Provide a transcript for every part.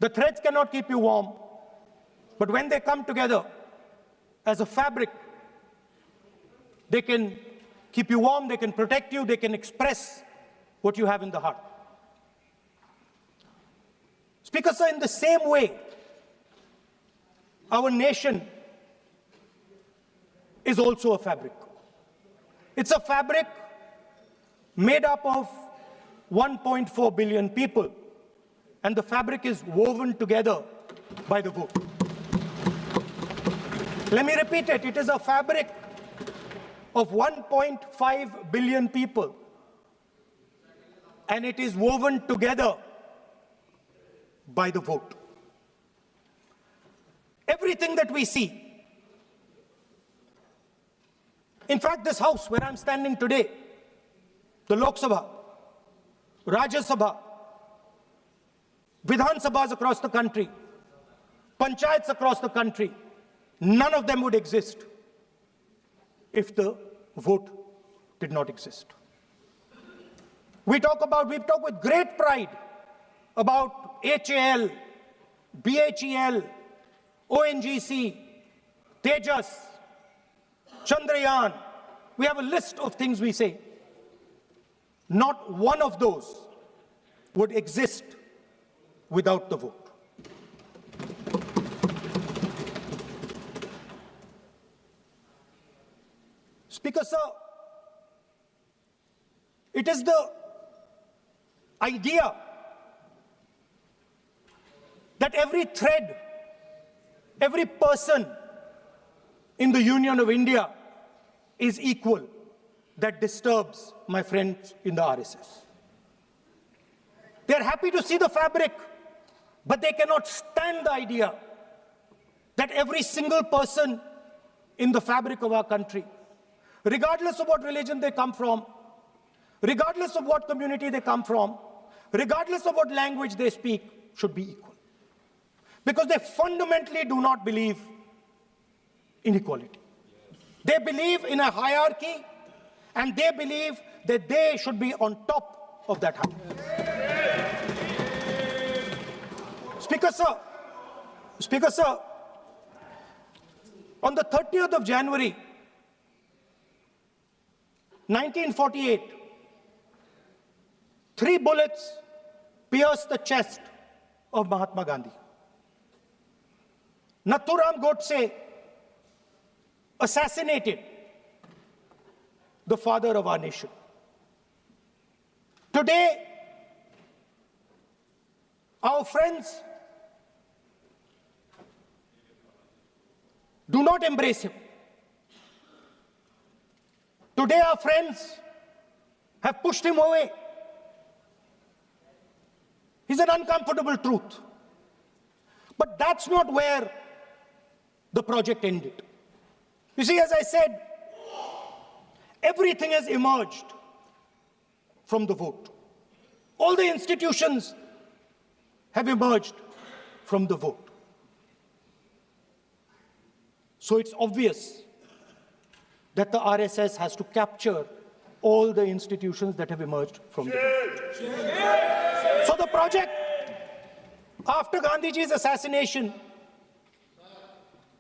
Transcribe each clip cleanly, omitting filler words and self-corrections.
The threads cannot keep you warm, but when they come together as a fabric, they can keep you warm, they can protect you, they can express what you have in the heart. Speaker, sir, in the same way, our nation is also a fabric. It's a fabric made up of 1.4 billion people, and the fabric is woven together by the vote. Let me repeat it. It is a fabric of 1.5 billion people, and it is woven together by the vote. Everything that we see, in fact, this house where I'm standing today, the Lok Sabha, Rajya Sabha, Vidhan Sabhas across the country, Panchayats across the country, none of them would exist if the vote did not exist. We talk with great pride about HAL, BHEL, ONGC, Tejas, Chandrayaan. We have a list of things we say. Not one of those would exist without the vote. Speaker, sir, it is the idea that every thread, every person in the Union of India is equal that disturbs my friends in the RSS. They are happy to see the fabric, but they cannot stand the idea that every single person in the fabric of our country, regardless of what religion they come from, regardless of what community they come from, regardless of what language they speak, should be equal. Because they fundamentally do not believe in equality. They believe in a hierarchy, and they believe that they should be on top of that hierarchy. Speaker, sir, on the 30th of January, 1948, 3 bullets pierced the chest of Mahatma Gandhi. Nathuram Godse assassinated the father of our nation. Today, our friends do not embrace him. Today, our friends have pushed him away. He's an uncomfortable truth. But that's not where the project ended. You see, as I said, everything has emerged from the vote. All the institutions have emerged from the vote. So it's obvious that the RSS has to capture all the institutions that have emerged from the vote. So the project, after Gandhiji's assassination,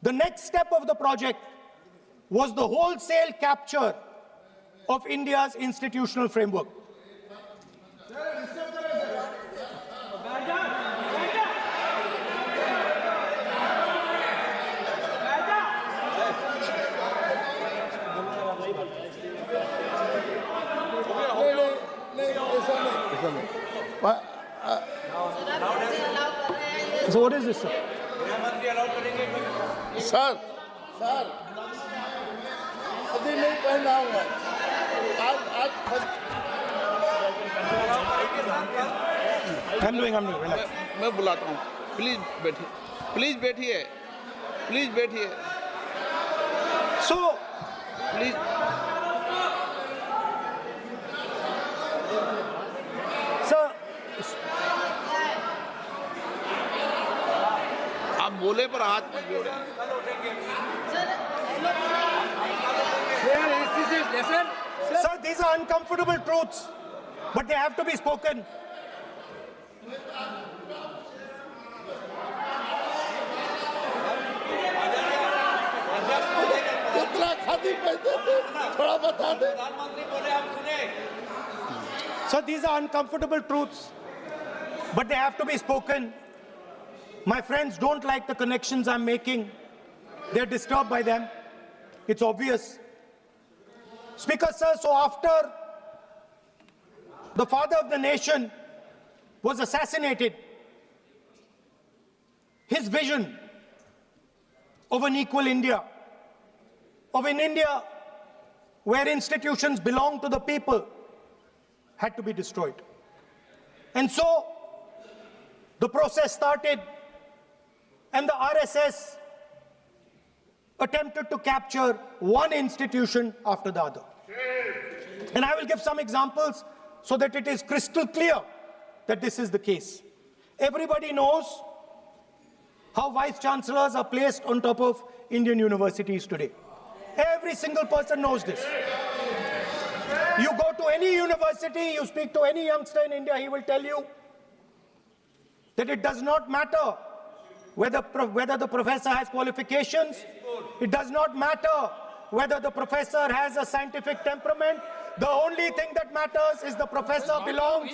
the next step of the project was the wholesale capture of India's institutional framework. So what is this, sir? Sir, अभी नहीं पहना हुआ I'm doing, relax. मैं बुलाता हूँ please बैठिए So, please sir, आप बोले पर हाथ मत जोड़े sir, these are uncomfortable truths, but they have to be spoken. नहीं कहते थे, थोड़ा बता दे। So these are uncomfortable truths, but they have to be spoken. My friends don't like the connections I'm making. They're disturbed by them. It's obvious. Speaker, sir, so after the father of the nation was assassinated, his vision of an equal India, of an India where institutions belong to the people, had to be destroyed. And so the process started, and the RSS attempted to capture one institution after the other. And I will give some examples so that it is crystal clear that this is the case. Everybody knows how vice chancellors are placed on top of Indian universities today. Every single person knows this. You go to any university, you speak to any youngster in India, he will tell you that it does not matter whether the professor has qualifications. It does not matter whether the professor has a scientific temperament. The only thing that matters is the professor belongs.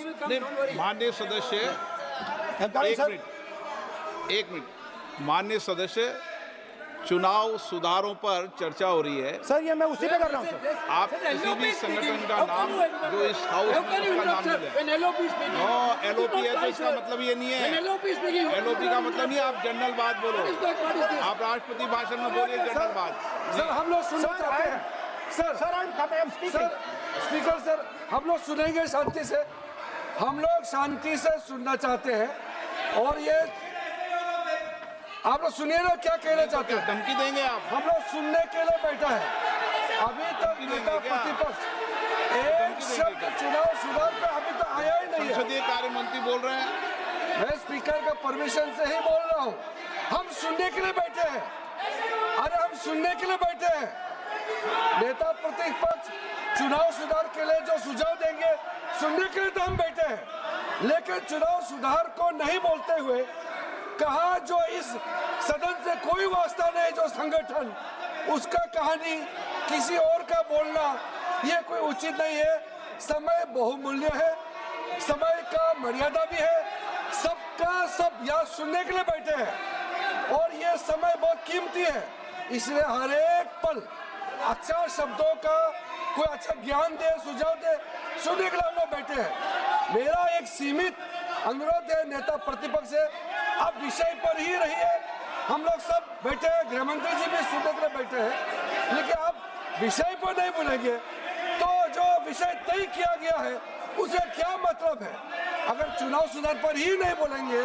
माननीय सदस्य, I'm coming, sir. एक minute, माननीय सदस्य, चुनाव सुधारों पर चर्चा हो रही है। सर, ये मैं उसी पे कर रहा हूँ, सर। आप किसी भी संगठन का नाम जो इस हाउस में उसका नाम ले लें। नो, एलओपी है तो इसका मतलब ये नहीं है। एलओपी का मतलब नहीं है, आप जनरल बात बोलो। आप राष्ट्रपति भाषण में बोलिए जनरल बात। सर, हम लोग सुनना चाहते हैं। सर, स्पीकर सर, हम लोग सुनेंगे शांति से। हम लोग शांति से सुनना चाहते हैं। और ये आप लोग सुनिए ना, क्या कहना चाहते हैं? धमकी देंगे आप? हम लोग सुनने के लिए बैठा है। अभी तक नेता प्रतिपक्ष एक शब्द चुनाव सुधार पे अभी तक आया ही नहीं है। संसदीय कार्य मंत्री बोल रहे हैं। मैं स्पीकर का परमिशन से ही बोल रहा हूँ। हम सुनने के लिए बैठे हैं। अरे हम सुनने के लिए बैठे हैं। नेता प्रतिपक्ष चुनाव सुधार के लिए जो सुझाव देंगे, सुनने के लिए तो हम बैठे हैं। लेकिन चुनाव सुधार को नहीं बोलते हुए कहा जो इस सदन से कोई वास्ता नहीं, जो संगठन, उसका कहानी किसी और का बोलना ये कोई उचित नहीं है। समय बहुमूल्य है, समय का मर्यादा भी है। सबका सब यहाँ सुनने के लिए बैठे हैं और ये समय बहुत कीमती है। इसलिए हर एक पल अच्छा शब्दों का कोई अच्छा ज्ञान दे, सुझाव दे, सुनने के लिए हम लोग बैठे हैं। मेरा एक सीमित अनुरोध है नेता प्रतिपक्ष से, आप विषय पर ही रहिए। हम लोग सब बैठे हैं, गृह मंत्री जी भी सुनने के लिए बैठे हैं, लेकिन आप विषय पर नहीं बोलेंगे तो जो विषय तय किया गया है उसे क्या मतलब है? अगर चुनाव सुधार पर ही नहीं बोलेंगे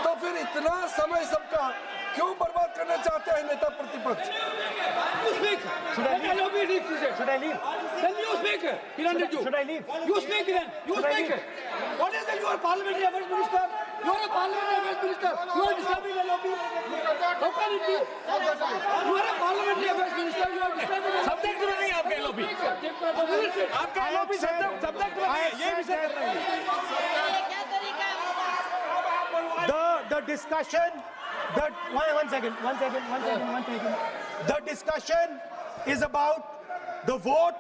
तो फिर इतना समय सबका क्यों बर्बाद करना चाहते हैं नेता प्रतिपक्ष? Should I leave? Then you speak. Should I leave? You speak then. You speak. What is that? You are parliamentary affairs minister. You are a parliamentary affairs minister. You are disturbing the lobby. How can it be? You are a parliamentary affairs minister. You are disturbing the lobby. Subject में नहीं आपका lobby, आपका lobby subject में नहीं, ये विषय कर रहे हैं। The discussion, one second. The discussion is about the vote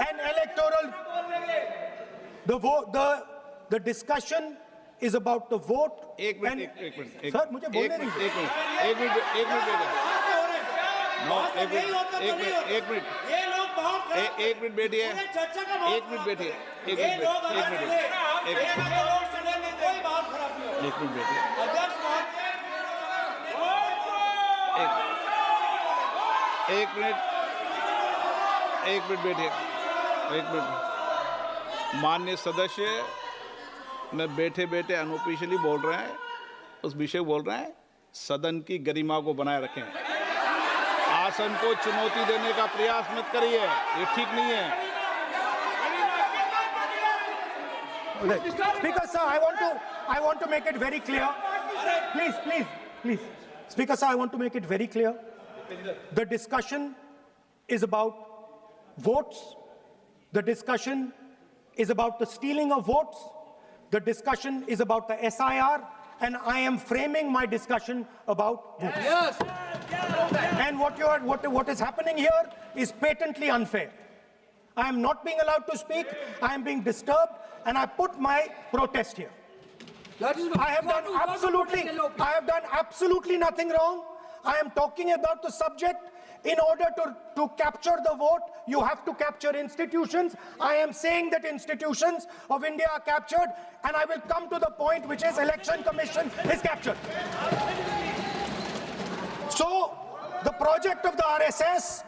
and electoral. The discussion is about the vote. एक and- मिनट। सर, मुझे बोलने दीजिए। एक मिनट बैठिए। एक मिनट बैठिए। माननीय सदस्य, मैं बैठे बैठे अनऑफिशियली बोल रहे हैं, उस विषय बोल रहे हैं। सदन की गरिमा को बनाए रखें। आसन को चुनौती देने का प्रयास मत करिए, ये ठीक नहीं है। Speaker sir, I want to make it very clear. Please. Speaker sir, I want to make it very clear. The discussion is about votes. The discussion is about the stealing of votes. The discussion is about the SIR. and I am framing my discussion about books. Yes. And what is happening here is patently unfair. I am not being allowed to speak. I am being disturbed, and I put my protest here. That is I have done absolutely nothing wrong. I am talking about the subject. In order to capture the vote, you have to capture institutions. I am saying that institutions of India are captured, and I will come to the point, which is Election Commission is captured. So the project of the RSS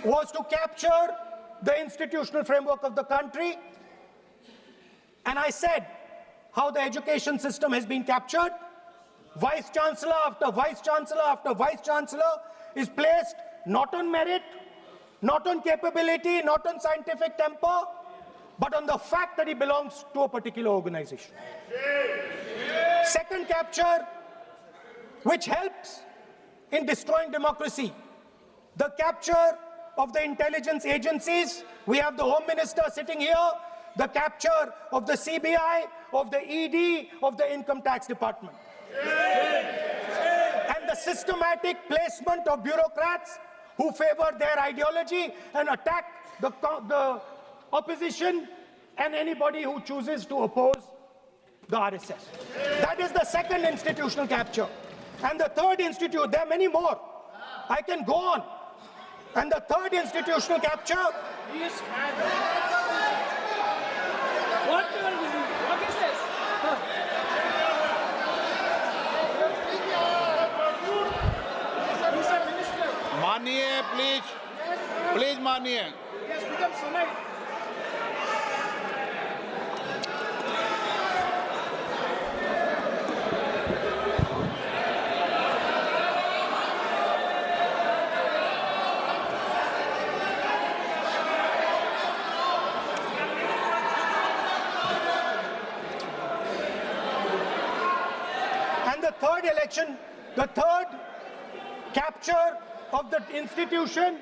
was to capture the institutional framework of the country, and I said how the education system has been captured. Vice Chancellor after Vice Chancellor after Vice Chancellor is placed not on merit, not on capability, not on scientific temper, but on the fact that he belongs to a particular organization. Second capture, which helps in destroying democracy, the capture of the intelligence agencies. We have the Home Minister sitting here, the capture of the CBI, of the ED, of the Income Tax Department. And the systematic placement of bureaucrats who favor their ideology and attack the opposition and anybody who chooses to oppose the RSS. That is the second institutional capture. And the third there are many more. I can go on. And the third institutional capture. What is this? मानिए please मानिए. Yes, become Sonai. And the third capture of the institution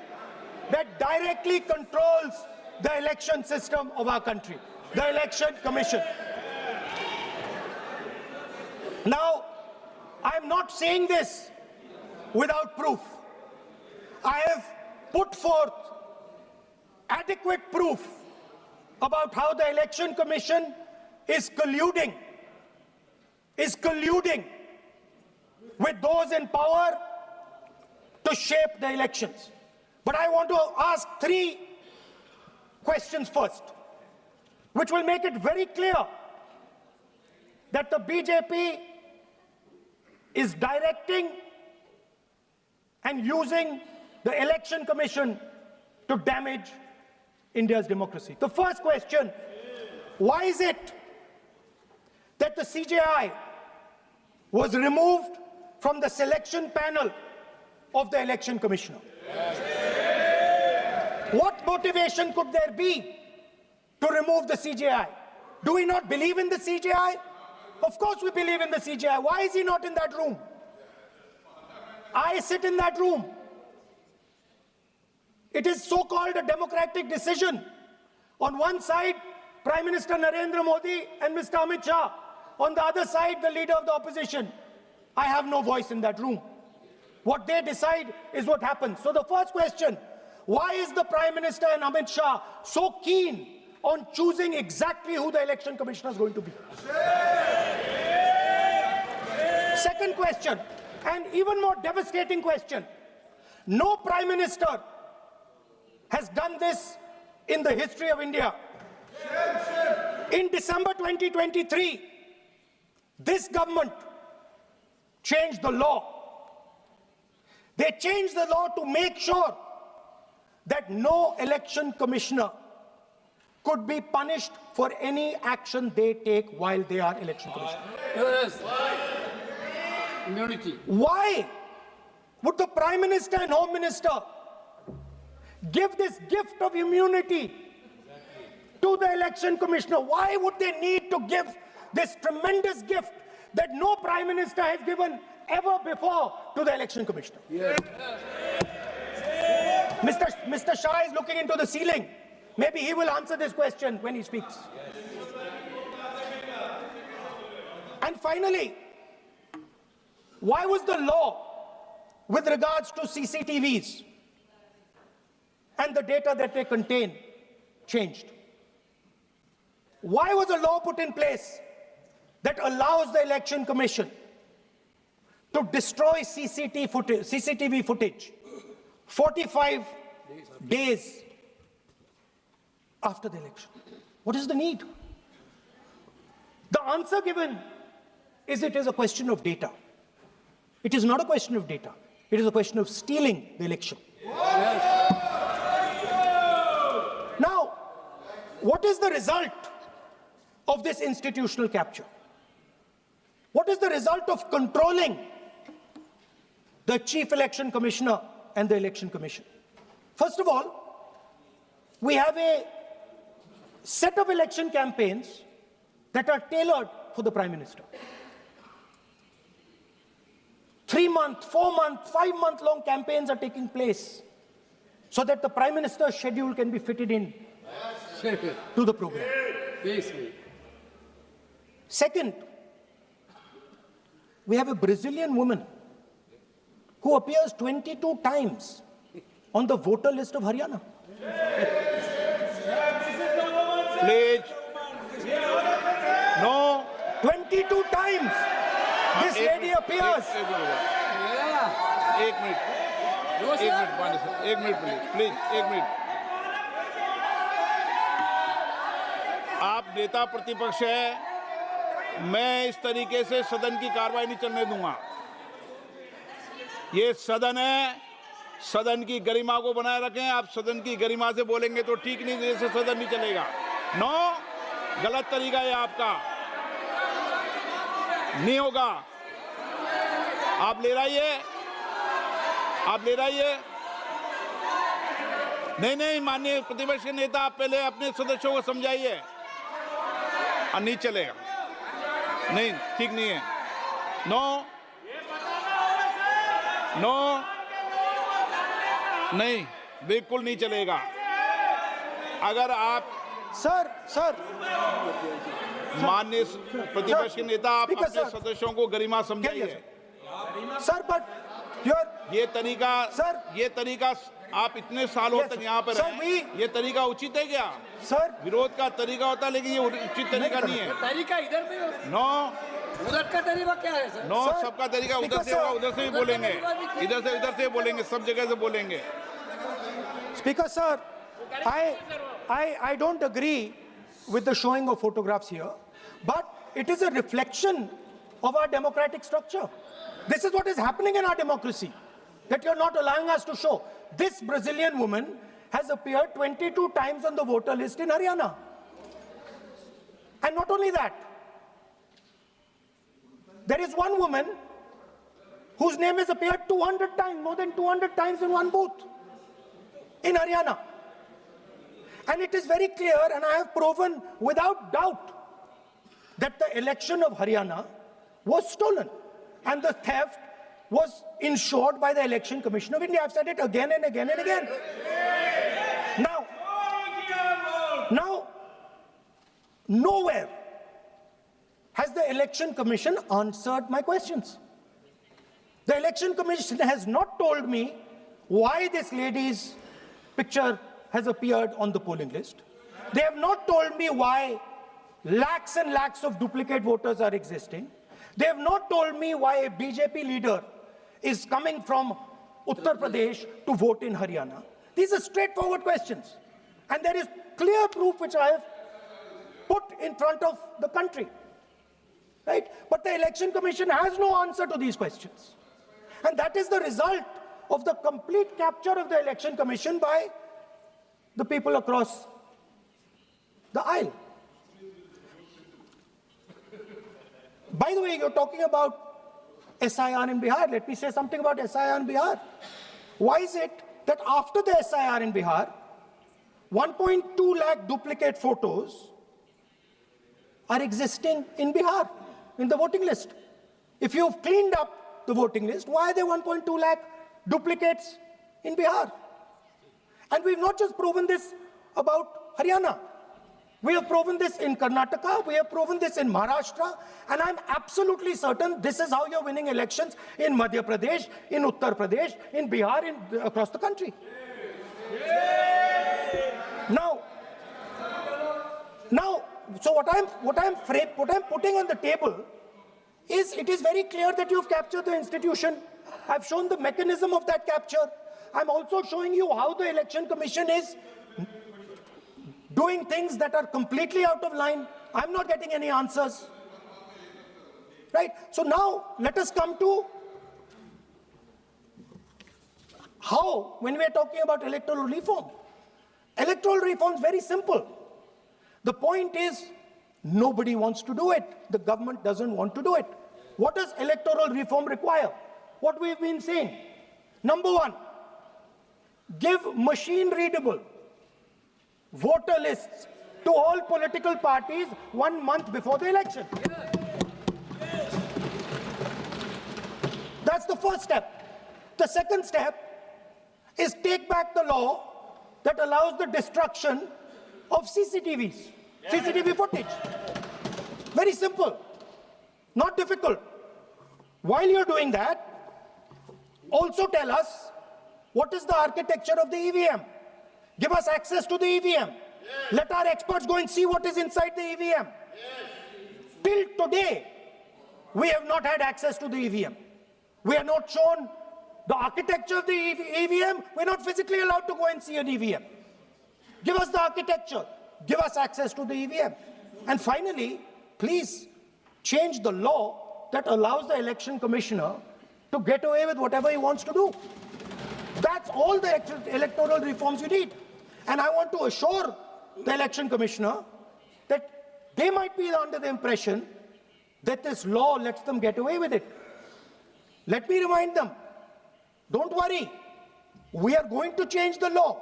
that directly controls the election system of our country, the Election Commission. Now, I'm not saying this without proof. I have put forth adequate proof about how the Election Commission is colluding with those in power to shape the elections. But I want to ask three questions first, which will make it very clear that the BJP is directing and using the Election Commission to damage India's democracy. The first question, why is it that the CJI was removed from the selection panel of the Election Commissioner? What motivation could there be to remove the CJI? Do we not believe in the CJI? Of course we believe in the CJI. Why is he not in that room? I sit in that room. It is so-called a democratic decision. On one side, Prime Minister Narendra Modi and Mr. Amit Shah. On the other side, the leader of the opposition. I have no voice in that room. What they decide is what happens. So the first question, why is the Prime Minister and Amit Shah so keen on choosing exactly who the Election Commissioner is going to be? Second question, and even more devastating question, no Prime Minister has done this in the history of India. In December 2023, this government changed the law. They changed the law to make sure that no election commissioner could be punished for any action they take while they are election commissioner. Yes. Immunity. Why would the Prime Minister and Home Minister give this gift of immunity to the election commissioner? Why would they need to give this tremendous gift that no Prime Minister has given ever before to the election commissioner? Yes. Mr. Shah is looking into the ceiling. Maybe he will answer this question when he speaks. And finally, Why was the law with regards to CCTVs and the data that they contain changed? Why was a law put in place that allows the Election Commission to destroy CCTV footage 45 days after the election? What is the need? The answer given is it is a question of data. It is not a question of data. It is a question of stealing the election. Now, what is the result of this institutional capture? What is the result of controlling the Chief Election Commissioner and the Election Commission? First of all, we have a set of election campaigns that are tailored for the Prime Minister. 3-month, 4-month, 5-month long campaigns are taking place so that the Prime Minister's schedule can be fitted in to the program. Second, we have a Brazilian woman who appears 22 times on the voter list of Haryana. Please. No. 22 times this lady appears. एक minute please एक minute. आप नेता प्रतिपक्ष है, मैं इस तरीके से सदन की कार्रवाई नहीं चलने दूंगा। ये सदन है, सदन की गरिमा को बनाए रखें। आप सदन की गरिमा से बोलेंगे तो ठीक नहीं, जैसे सदन नहीं चलेगा। नो, गलत तरीका है आपका, नहीं होगा। आप ले रहिए, आप ले रहिए। नहीं, माननीय प्रतिपक्ष के नेता, आप पहले अपने सदस्यों को समझाइए। नहीं चलेगा, नहीं, ठीक नहीं है। नो, नहीं, बिल्कुल नहीं चलेगा। अगर आप सर माननीय प्रतिपक्ष के नेता, आप अपने सदस्यों को गरिमा समझाइए। सर, बट ये तरीका आप इतने सालों तक यहाँ पर हैं, ये तरीका उचित है क्या? सर, विरोध का तरीका होता है, लेकिन ये उचित तरीका नहीं है। तरीका इधर भी हो, नो, उधर का तरीका क्या है सर? नो, सबका तरीका उधर से होगा, उधर से भी बोलेंगे, इधर से बोलेंगे, सब जगह से बोलेंगे। Speaker sir, I don't agree with the showing of photographs here, but it is a reflection of our democratic structure. This is what is happening in our democracy, that you're not allowing us to show. This Brazilian woman has appeared 22 times on the voter list in Haryana. And not only that, there is one woman whose name has appeared 200 times, more than 200 times in one booth in Haryana. And it is very clear, and I have proven without doubt, that the election of Haryana was stolen. And the theft was ensured by the Election Commission of India. I've said it again and again and again. Now, nowhere has the Election Commission answered my questions. The Election Commission has not told me why this lady's picture has appeared on the polling list. They have not told me why lakhs and lakhs of duplicate voters are existing. They have not told me why a BJP leader is coming from Uttar Pradesh to vote in Haryana. These are straightforward questions. And there is clear proof which I have put in front of the country. Right? But the Election Commission has no answer to these questions. And that is the result of the complete capture of the Election Commission by the people across the aisle. By the way, you're talking about SIR in Bihar. Let me say something about SIR in Bihar. Why is it that after the SIR in Bihar, 1.2 lakh duplicate photos are existing in Bihar, in the voting list? If you've cleaned up the voting list, why are there 1.2 lakh duplicates in Bihar? And we've not just proven this about Haryana. We have proven this in Karnataka, we have proven this in Maharashtra, and I'm absolutely certain this is how you're winning elections in Madhya Pradesh, in Uttar Pradesh, in Bihar, across the country. Now, so what I'm putting on the table is, it is very clear that you've captured the institution. I've shown the mechanism of that capture. I'm also showing you how the Election Commission is doing things that are completely out of line. I'm not getting any answers. Right? So now let us come to how, when we are talking about electoral reform. Electoral reform is very simple. The point is, nobody wants to do it. The government doesn't want to do it. What does electoral reform require? What we've been saying. Number one, give machine-readable voter lists to all political parties 1 month before the election. That's the first step. The second step is take back the law that allows the destruction of CCTV footage. Very simple, not difficult. While you're doing that, also tell us what is the architecture of the EVM. Give us access to the EVM. Let our experts go and see what is inside the EVM. Till today, we have not had access to the EVM. We are not shown the architecture of the EVM. We're not physically allowed to go and see an EVM. Give us the architecture. Give us access to the EVM. And finally, please change the law that allows the election commissioner to get away with whatever he wants to do. That's all the electoral reforms you need. And I want to assure the election commissioner that they might be under the impression that this law lets them get away with it. Let me remind them, don't worry, we are going to change the law,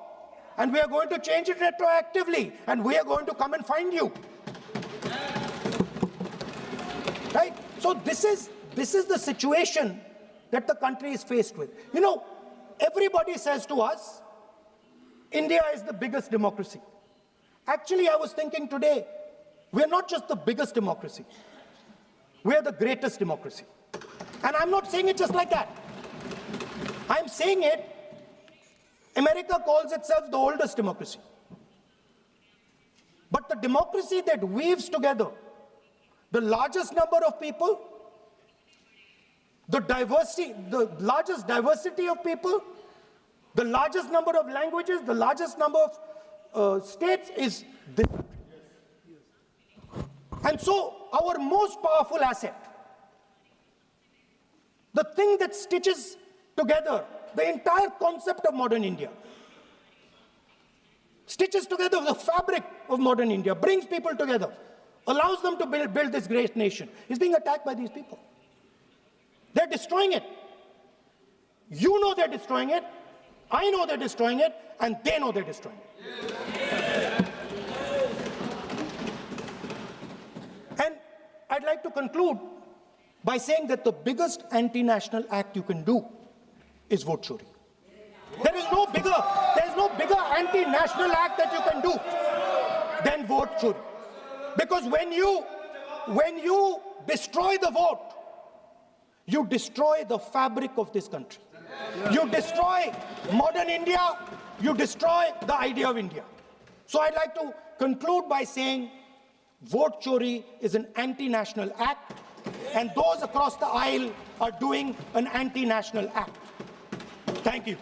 and we are going to change it retroactively, and we are going to come and find you. Right? So this is the situation that the country is faced with. You know, everybody says to us, India is the biggest democracy. Actually, I was thinking today, we're not just the biggest democracy, we're the greatest democracy. And I'm not saying it just like that. I'm saying it, America calls itself the oldest democracy. But the democracy that weaves together the largest number of people, the largest diversity of people, the largest number of languages, the largest number of states is this. And so our most powerful asset, the thing that stitches together the entire concept of modern India, stitches together the fabric of modern India, brings people together, allows them to build this great nation, is being attacked by these people. They're destroying it. You know they're destroying it. I know they're destroying it, and they know they're destroying it. And I'd like to conclude by saying that the biggest anti-national act you can do is vote chori. There is no bigger anti-national act that you can do than vote chori. Because when you destroy the vote, you destroy the fabric of this country. You destroy modern India, you destroy the idea of India. So I'd like to conclude by saying vote chori is an anti-national act, and those across the aisle are doing an anti-national act. Thank you.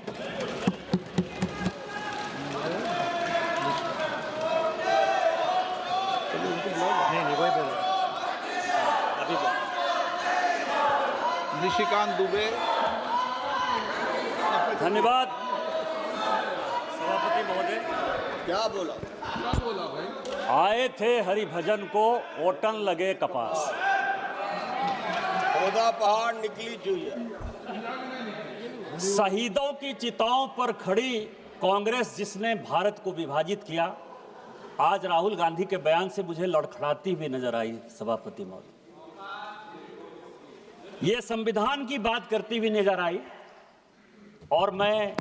Nishikant Dubey. धन्यवाद सभापति महोदय। क्या बोला भाई? आए थे हरिभजन को ओटन लगे कपास। पौधा पहाड़ निकली चुहिया। शहीदों की चिताओं पर खड़ी कांग्रेस जिसने भारत को विभाजित किया, आज राहुल गांधी के बयान से मुझे लड़खड़ाती हुई नजर आई सभापति महोदय। ये संविधान की बात करती हुई नजर आई, और मैं